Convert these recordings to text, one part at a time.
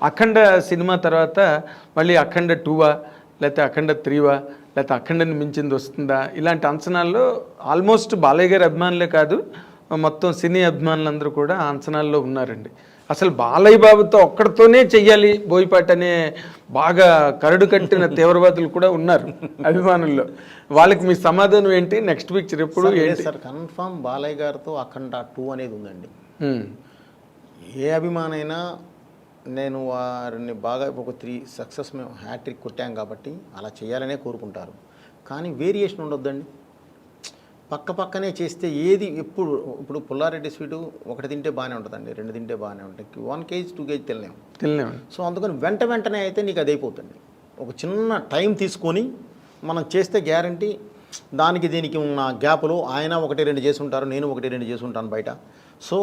అఖండ cinema తర్వాత మళ్ళీ అఖండ 2వా లేకపోతే అఖండ 3వా లేకపోతే అఖండని మించింది వస్తుందా ఇలాంటి అంచనాల్లో ఆల్మోస్ట్ బాలయ్య గారి అభిమానులే కాదు మొత్తం సినీ అభిమానులందరూ కూడా ఆ అంచనాల్లో ఉన్నారండి. అసలు బాలయ్య బాబుతో ఒక్కడితోనే చెయ్యాలి బోయపాటి అనే బాగా కరడు కట్టిన తీవ్రవాదులు కూడా ఉన్నారు అభిమానుల్లో. వాళ్ళకి మీ సమాధానం ఏంటి? నెక్స్ట్ పిక్చర్ ఎప్పుడు ఏంటి సార్? కన్ఫర్మ్ బాలయ్య గారితో అఖండ 2 అనేది ఉందండి. ఏ అభిమానైనా నేను వారిని బాగా ఒక 3 సక్సెస్ మేము హ్యాట్రిక్ కొట్టాం కాబట్టి అలా చేయాలనే కోరుకుంటారు. కానీ వేరియేషన్ ఉండొద్దండి. పక్క పక్కనే చేస్తే ఏది ఇప్పుడు పుల్లారెడ్డి స్వీటు ఒకటి తింటే బాగానే ఉంటుందండి, 2 తింటే బాగానే ఉంటాయి, 1 కేజీ 2 కేజీ తినలేము. సో అందుకని వెంటనే అయితే నీకు అది అయిపోతుంది. ఒక చిన్న టైం తీసుకొని మనం చేస్తే గ్యారంటీ దానికి దీనికి ఉన్న గ్యాప్లో ఆయన 1-2 చేసి ఉంటారు, నేను 1-2 చేసి ఉంటాను బయట. సో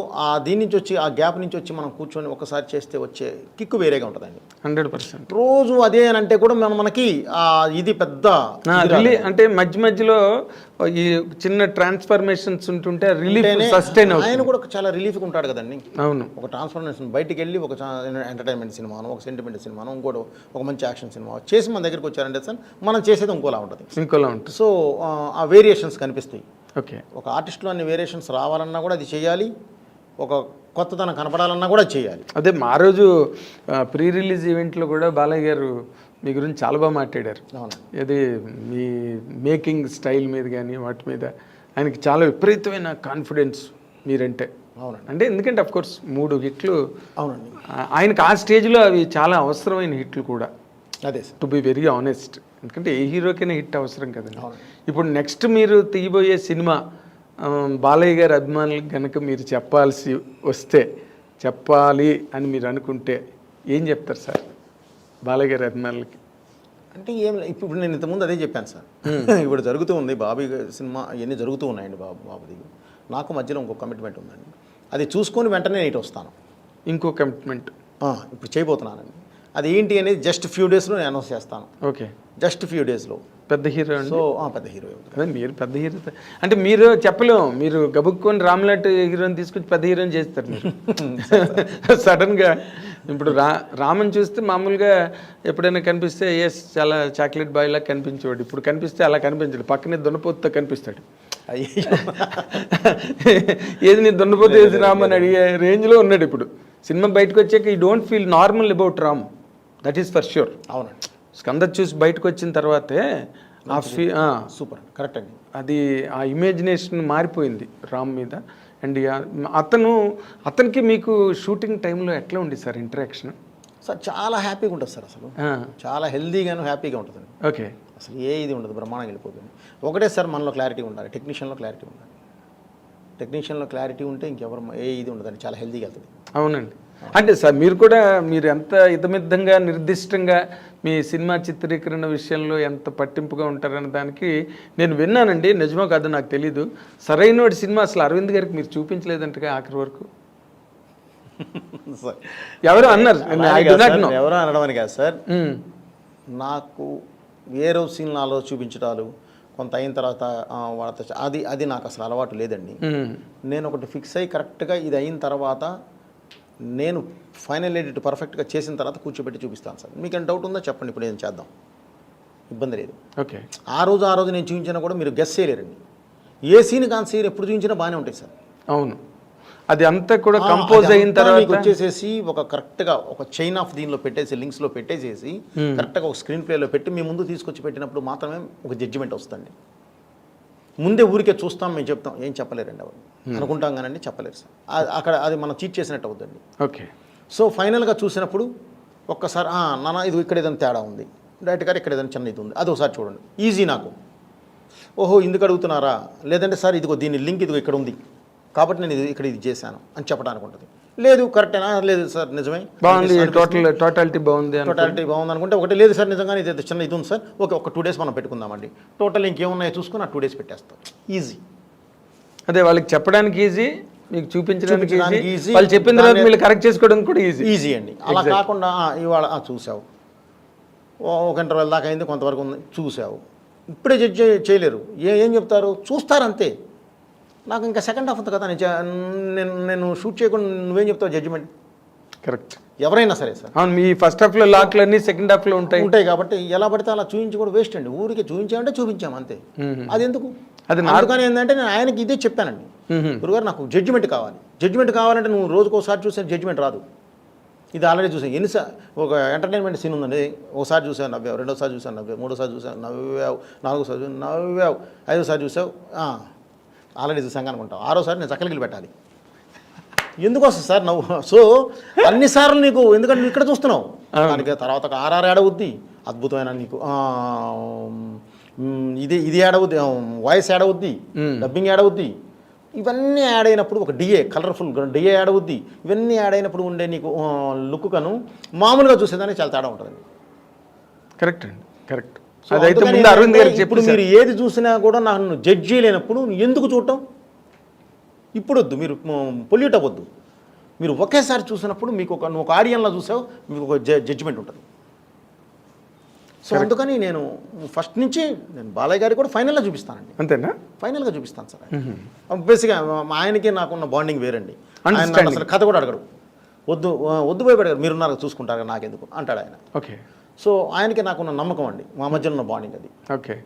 దీని నుంచి వచ్చి ఆ గ్యాప్ నుంచి వచ్చి మనం కూర్చొని ఒకసారి చేస్తే వచ్చే కిక్కు వేరేగా ఉంటుందండి. 100%. రోజు అదే అని అంటే కూడా మనకి ఇది పెద్ద అంటే మధ్యలో ఈ చిన్న ట్రాన్స్ఫర్మేషన్స్ ఉంటుంటే రిలీఫ్ సస్టైన్ అవుతుంది. ఆయన కూడా చాలా రిలీఫ్గా ఉంటాడు కదండి. అవును, ఒక ట్రాన్స్ఫర్మేషన్ బయటికి వెళ్ళి ఒక ఎంటర్టైన్మెంట్ సినిమాను, ఒక సెంటిమెంట్ సినిమాను, ఇంకోటి ఒక మంచి యాక్షన్ సినిమా చేసి మన దగ్గరికి వచ్చారంటే సార్ మనం చేసేది ఇంకోలా ఉంటుంది. సో ఆ వేరియేషన్స్ కనిపిస్తాయి. ఓకే, ఒక ఆర్టిస్ట్లో అన్ని వేరియేషన్స్ రావాలన్నా కూడా అది చేయాలి, ఒక కొత్తదనం కనపడాలన్నా కూడా చేయాలి. అదే మా రోజు ప్రీ రిలీజ్ ఈవెంట్లో కూడా బాలయ్య గారు మీ గురించి చాలా బాగా మాట్లాడారు. ఇది మీ మేకింగ్ స్టైల్ మీద కానీ వాటి మీద ఆయనకి చాలా విపరీతమైన కాన్ఫిడెన్స్ మీరంటే. అవునండి. అంటే ఎందుకంటే అఫ్కోర్స్ 3 హిట్లు. అవునండి. ఆయనకు ఆ స్టేజ్లో అవి చాలా అవసరమైన హిట్లు కూడా. అదే టు బి వెరీ ఆనెస్ట్, ఎందుకంటే ఏ హీరోకైనా హిట్ అవసరం కదండి. ఇప్పుడు నెక్స్ట్ మీరు తీయబోయే సినిమా బాలయ్య గారి అభిమానులకు కనుక మీరు చెప్పాలి అని మీరు అనుకుంటే ఏం చెప్తారు సార్ బాలయ్య గారి అభిమానులకి? అంటే ఏం ఇప్పుడు నేను ఇంతకుముందు అదే చెప్పాను సార్. ఇప్పుడు జరుగుతూ ఉంది బాబీ సినిమా, ఇవన్నీ జరుగుతూ ఉన్నాయండి. బాబుది నాకు మధ్యలో ఇంకో కమిట్మెంట్ ఉందండి, అది చూసుకొని వెంటనే నేను వస్తాను. ఇంకో కమిట్మెంట్ ఇప్పుడు చేయబోతున్నానండి. అది ఏంటి అనేది జస్ట్ ఫ్యూ డేస్లో నేను అనౌన్స్ చేస్తాను. ఓకే, జస్ట్ ఫ్యూ డేస్లో. పెద్ద హీరో. సో పెద్ద హీరో. అదే మీరు పెద్ద హీరో అంటే మీరు చెప్పలేము, మీరు గబుక్కొని రామ్లాట్ హీరోని తీసుకొచ్చి పెద్ద హీరోని చేస్తారు మీరు సడన్గా. ఇప్పుడు రామన్ చూస్తే మామూలుగా ఎప్పుడైనా కనిపిస్తే చాలా చాక్లెట్ బాయ్ లాగా కనిపించేవాడు. ఇప్పుడు కనిపిస్తే అలా కనిపించాడు, పక్కనే దున్నపోతుతో కనిపిస్తాడు. ఏది నీ దున్నపోతు ఏది రామ్ అని అడిగే రేంజ్లో ఉన్నాడు ఇప్పుడు. సినిమా బయటకు వచ్చాక ఈ don't feel normal about Ram, that is for sure. అవునండి. స్కంద చూసి బయటకు వచ్చిన తర్వాతే సూపర్ కరెక్ట్ అండి. అది ఆ ఇమాజినేషన్ మారిపోయింది రామ్ మీద. అండ్ అతనికి మీకు షూటింగ్ టైంలో ఎట్లా ఉంది సార్ ఇంటరాక్షన్? సార్ చాలా హ్యాపీగా ఉంటుంది సార్, అసలు చాలా హెల్దీగాను హ్యాపీగా ఉంటుంది. ఓకే, అసలు ఏ ఇది ఉండదు, బ్రహ్మాండంగా వెళ్ళిపోతుంది. ఒకటే సార్ మనలో క్లారిటీ ఉండాలి, టెక్నీషియన్లో క్లారిటీ ఉండాలి. టెక్నీషియన్లో క్లారిటీ ఉంటే ఇంకెవరు ఏ ఇది ఉండదండి, చాలా హెల్దీగా వెళ్తుంది. అవునండి. అంటే సార్ మీరు ఎంత ఇతమిద్దంగా నిర్దిష్టంగా మీ సినిమా చిత్రీకరణ విషయంలో ఎంత పట్టింపుగా ఉంటారన్న దానికి నేను విన్నానండి, నిజమో కాదో నాకు తెలీదు. సరైన సినిమా అసలు అరవింద్ గారికి మీరు చూపించలేదంటగా ఆఖరి వరకు ఎవరో అన్నారు. ఎవరో అనడం కాదు సార్, నాకు వేరే సీన్లలో చూపించడాలు కొంత అయిన తర్వాత వాళ్ళతో అది నాకు అసలు అలవాటు లేదండి. నేను ఒకటి ఫిక్స్ అయ్యి కరెక్ట్గా ఇది అయిన తర్వాత నేను ఫైనల్ ఎడిట్ పర్ఫెక్ట్గా చేసిన తర్వాత కూర్చోబెట్టి చూపిస్తాను సార్. మీకు ఏమైనా డౌట్ ఉందో చెప్పండి, ఇప్పుడు నేను చేద్దాం, ఇబ్బంది లేదు. ఓకే, ఆ రోజు నేను చూపించినా కూడా మీరు గెస్ చేయలేరండి. ఏ సీన్ కాని సీన్ ఎప్పుడు చూపించినా బాగానే ఉంటాయి సార్. అవును, అది అంతా కూడా కంపోజ్ అయిన తర్వాత వచ్చేసేసి ఒక కరెక్ట్గా ఒక చైన్ ఆఫ్ దీనిలో పెట్టేసి లింక్స్లో పెట్టేసేసి కరెక్ట్గా ఒక స్క్రీన్ ప్లేలో పెట్టి మీ ముందు తీసుకొచ్చి పెట్టినప్పుడు మాత్రమే ఒక జడ్జిమెంట్ వస్తుంది. ముందే ఊరికే చూస్తాం, మేము చెప్తాం, ఏం చెప్పలేరండి ఎవరు అనుకుంటాం కానండి, చెప్పలేరు సార్. అక్కడ అది మనం చీట్ చేసినట్టు అవుతుంది. ఓకే, సో ఫైనల్గా చూసినప్పుడు ఒక్కసారి నాన్న ఇది ఇక్కడ ఏదైనా తేడా ఉంది, డైరెక్ట్ గారు ఇక్కడ ఏదైనా చిన్న ఇది ఉంది, అది ఒకసారి చూడండి, ఈజీ నాకు. ఓహో ఇందుకు అడుగుతున్నారా, లేదంటే సార్ ఇదిగో దీని లింక్ ఇదిగో ఇక్కడ ఉంది కాబట్టి నేను ఇక్కడ ఇది చేశాను అని చెప్పడానికి ఉంటుంది. లేదు కరెక్టేనా, లేదు సార్ నిజమే బాగుంది, టోటాలిటీ బాగుంది అనుకుంటే ఒకటి లేదు సార్ నిజంగానే ఇది చిన్న ఇది ఉంది సార్, ఓకే ఒక 2 days మనం పెట్టుకుందామండి, టోటల్ ఇంకేమున్నాయో చూసుకుని 2 days పెట్టేస్తాం, ఈజీ. అదే వాళ్ళకి చెప్పడానికి ఈజీ, మీకు చూపించడానికి ఈజీ, వాళ్ళు చెప్పిన తర్వాత మీరు కరెక్ట్ చేసుకోవడానికి కూడా ఈజీ అండి. అలా కాకుండా ఇవాళ చూసావు, ఒక ఇంటర్వెల్ దాకా అయింది, కొంతవరకు ఉంది చూసావు, ఇప్పుడే జడ్జ్ చేయలేరు. ఏం చెప్తారు, చూస్తారు అంతే. నాకు ఇంకా సెకండ్ హాఫ్ ఉంది కదా, నేను షూట్ చేయకుండా నువ్వేం చెప్తావు జడ్జిమెంట్? కరెక్ట్. ఎవరైనా సరే సార్ అవును, మీ ఫస్ట్ హాఫ్లో లాక్లు అన్నీ సెకండ్ హాఫ్లో ఉంటాయి. ఉంటాయి కాబట్టి ఎలా పడితే అలా చూపించి కూడా వేస్ట్ అండి. ఊరికి చూపించామంటే చూపించాం అంతే. అది ఎందుకు అది అందుకని ఏంటంటే నేను ఆయనకి ఇదే చెప్పానండి, గురుగారు నాకు జడ్జిమెంట్ కావాలి. జడ్జిమెంట్ కావాలంటే నువ్వు రోజుకోసారి చూసే జడ్జిమెంట్ రాదు. ఇది ఆల్రెడీ చూసాను ఒక ఎంటర్టైన్మెంట్ సీన్ ఉందండి, ఒకసారి చూసావు నవ్వావు, రెండోసారి చూసాను నవ్వావు, మూడోసారి చూసావు నవ్వావు, నాలుగోసారి చూసావు నవ్వావు, ఐదోసారి చూసావు ఆల్రెడీ చూసాం అనుకుంటావు, ఆరోసారి నేను చక్కలికి పెట్టాలి. ఎందుకు వస్తుంది సార్ నవ్వు? సో అన్నిసార్లు నీకు, ఎందుకంటే నువ్వు ఇక్కడ చూస్తున్నావు, దానికి తర్వాత ఒక ఆర్ఆర్ యాడ్ అవుద్ది, అద్భుతమైన నీకు ఇది యాడ్ అవుద్ది, వాయిస్ యాడ్ అవుద్ది, డబ్బింగ్ యాడ్ అవుద్ది. ఇవన్నీ యాడ్ అయినప్పుడు ఒక డిఏ, కలర్ఫుల్ డిఏ యాడ్ అవుద్ది. ఇవన్నీ యాడ్ అయినప్పుడు ఉండే నీకు లుక్ కను మామూలుగా చూసేదానికి చాలా తేడా ఉంటుంది. కరెక్ట్ అండి, కరెక్ట్. అదైతే ముందు అరవింద్ గారికి ఇప్పుడు మీరు ఏది చూసినా కూడా నన్ను జడ్జ్ చేయలేనప్పుడు ఎందుకు చూడటం? ఇప్పుడు వద్దు, మీరు పొల్యూట్ అవ్వద్దు. మీరు ఒకేసారి చూసినప్పుడు మీకు ఒక ఆడియన్లా చూసావు, మీకు ఒక జడ్జిమెంట్ ఉంటుంది. సో అందుకని నేను ఫస్ట్ నుంచి నేను బాలయ్య గారికి కూడా ఫైనల్గా చూపిస్తానండి. అంతేనా? ఫైనల్గా చూపిస్తాను సార్. బేసిక్గా ఆయనకి నాకున్న బాండింగ్ వేరండి. ఆయన అసలు కథ కూడా అడగడు, వద్దు భయపడగారు, మీరున్నారు చూసుకుంటారు నాకెందుకు అంటాడు ఆయన. ఓకే. సో ఆయనకి నాకున్న నమ్మకం అండి, మా మధ్యలో ఉన్న బాండింగ్ అది. ఓకే.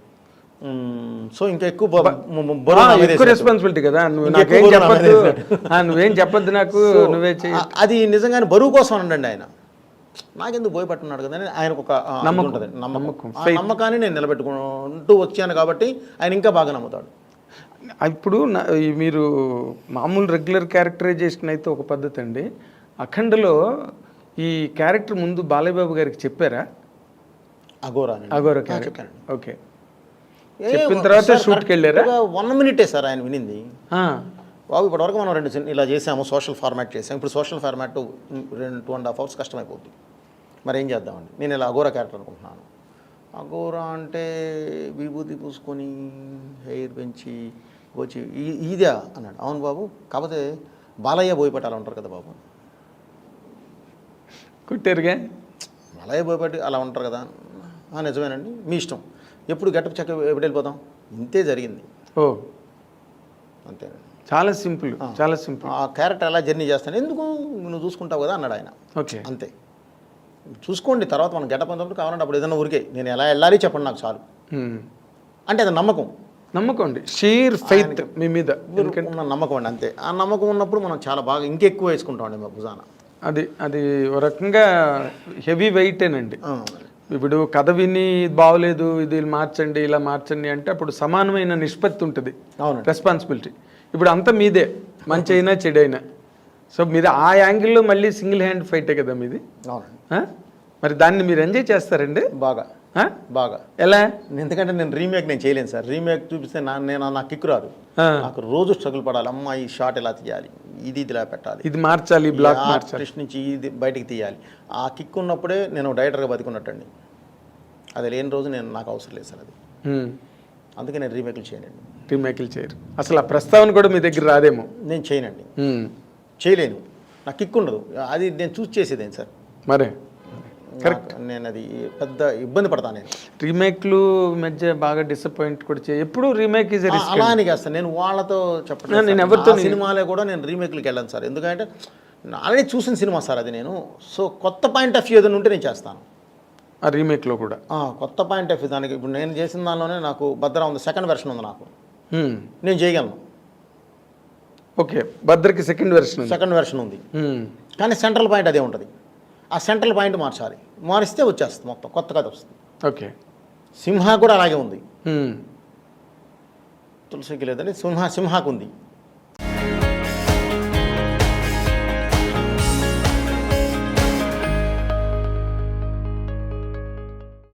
సో ఇంకా ఎక్కువ రెస్పాన్సిబిలిటీ కదా, నువ్వేం చెప్పొద్దు నాకు, నువ్వే చెయ్యి. అది నిజంగానే బరువు కోసం అనండి ఆయన. నాకెందుకు భయపడుతున్నాడు కదా అని ఆయనకు ఒక ఉంటుంది, నమ్మకం. ఆ నమ్మకాన్ని నేను నిలబెట్టుకుంటూ వచ్చాను కాబట్టి ఆయన ఇంకా బాగా నమ్ముతాడు. ఇప్పుడు మీరు మామూలు రెగ్యులర్ క్యారెక్టరైజేషన్ అయితే ఒక పద్ధతి అండి, అఖండలో ఈ క్యారెక్టర్ ముందు బాలయ్య బాబు గారికి చెప్పారా? అఘోరా క్యారెక్టర్. ఓకే. చెప్పిన తర్వాత షూట్కి వెళ్ళారా? 1 minute సార్ ఆయన వినింది. బాబు ఇప్పటివరకు మనం 2 ఇలా చేసాము, సోషల్ ఫార్మాట్ చేసాము, ఇప్పుడు సోషల్ ఫార్మాట్ 2.5 hours కష్టమైపోతుంది, మరి ఏం చేద్దామండి. నేను ఇలా అఘోరా క్యారెక్టర్ అనుకుంటున్నాను. అఘోరా అంటే విభూతి పూసుకొని హెయిర్ పెంచి వచ్చి ఇదా అన్నాడు. అవును బాబు, కాకపోతే బాలయ్య బోయపట్టాలి ఉంటారు కదా బాబు. కుట్టారుగా, బాలయ్య బోయపట్టి అలా ఉంటారు కదా. నిజమేనండి, మీ ఇష్టం, ఎప్పుడు గెటప్ చెక్క ఎప్పుడు వెళ్ళిపోతాం, ఇంతే జరిగింది. ఓ అంతేనండి, చాలా సింపుల్, చాలా సింపుల్. ఆ క్యారెక్టర్ ఎలా జర్నీ చేస్తాను, ఎందుకు నువ్వు చూసుకుంటావు కదా అన్నాడు ఆయన. ఓకే, అంతే, చూసుకోండి, తర్వాత మనం గెటప్ అంతప్పుడు కావాలంటే అప్పుడు ఏదైనా ఊరికే నేను ఎలా వెళ్ళాలి చెప్పండి నాకు చాలు అంటే అది నమ్మకం అండి, షీర్ ఫెయిత్ మీ మీద ఉన్న నమ్మకం అండి, అంతే. ఆ నమ్మకం ఉన్నప్పుడు మనం చాలా బాగా ఇంకెక్కువ వేసుకుంటామండి మా భుజాన. అది ఒక రకంగా హెవీ వెయిటేనండి. ఇప్పుడు కథ విని బాగోలేదు, ఇది మార్చండి, ఇలా మార్చండి అంటే అప్పుడు సమానమైన నిష్పత్తి ఉంటుంది, రెస్పాన్సిబిలిటీ. ఇప్పుడు అంతా మీదే, మంచి అయినా చెడైనా. సో మీరు ఆ యాంగిల్లో మళ్ళీ సింగిల్ హ్యాండ్ ఫైటే కదా మీది. మరి దాన్ని మీరు ఎంజాయ్ చేస్తారండి బాగా. ఎలా? ఎందుకంటే నేను చేయలేను సార్. రీమేక్ చూపిస్తే నాకు కిక్కు రాదు. నాకు రోజు స్ట్రగుల్ పడాలి. అమ్మ ఈ షాట్ ఎలా తీయాలి, ఇది ఇలా పెట్టాలి, ఇది మార్చాలి, బ్లాక్ మార్చాలి, నుంచి ఇది బయటికి తీయాలి. ఆ కిక్ ఉన్నప్పుడే నేను డైరెక్టర్గా బతికున్నట్టండి. అది లేని రోజు నాకు అవసరం లేదు సార్ అది. అందుకే నేను రీమేక్లు చేయరు. అసలు ఆ ప్రస్తావన కూడా మీ దగ్గర రాదేమో. నేను చేయలేను, నాకు కిక్ ఉండదు. అది నేను చూస్ చేసేదేం సార్. మరే కరెక్ట్, నేను అది పెద్ద ఇబ్బంది పడతాను. నేను రీమేక్లు మధ్య బాగా డిసప్పాయింట్ కూడా ఎప్పుడు రీమేక్ అలా అని కాస్తాను. నేను వాళ్ళతో చెప్పండి, నేను ఎవరితో సినిమాలే కూడా నేను రీమేక్లకి వెళ్ళాను సార్. ఎందుకంటే ఆల్రెడీ చూసిన సినిమా సార్ అది. నేను సో కొత్త పాయింట్ ఆఫ్ వ్యూ ఏదైనా ఉంటే నేను చేస్తాను ఆ రీమేక్లో కూడా. కొత్త పాయింట్ ఆఫ్ వ్యూ దానికి ఇప్పుడు నేను చేసిన దానిలోనే నాకు భద్ర ఉంది, సెకండ్ వెర్షన్ ఉంది, నాకు నేను చేయగలను. ఓకే, భద్రకి సెకండ్ వెర్షన్ ఉంది, కానీ సెంట్రల్ పాయింట్ అదే ఉంటుంది. ఆ సెంట్రల్ పాయింట్ మార్చాలి, మారిస్తే వచ్చేస్తుంది మొత్తం కొత్త కథ వస్తుంది. ఓకే, సింహ కూడా అలాగే ఉంది, తులసికి లేదని సింహాకు ఉంది.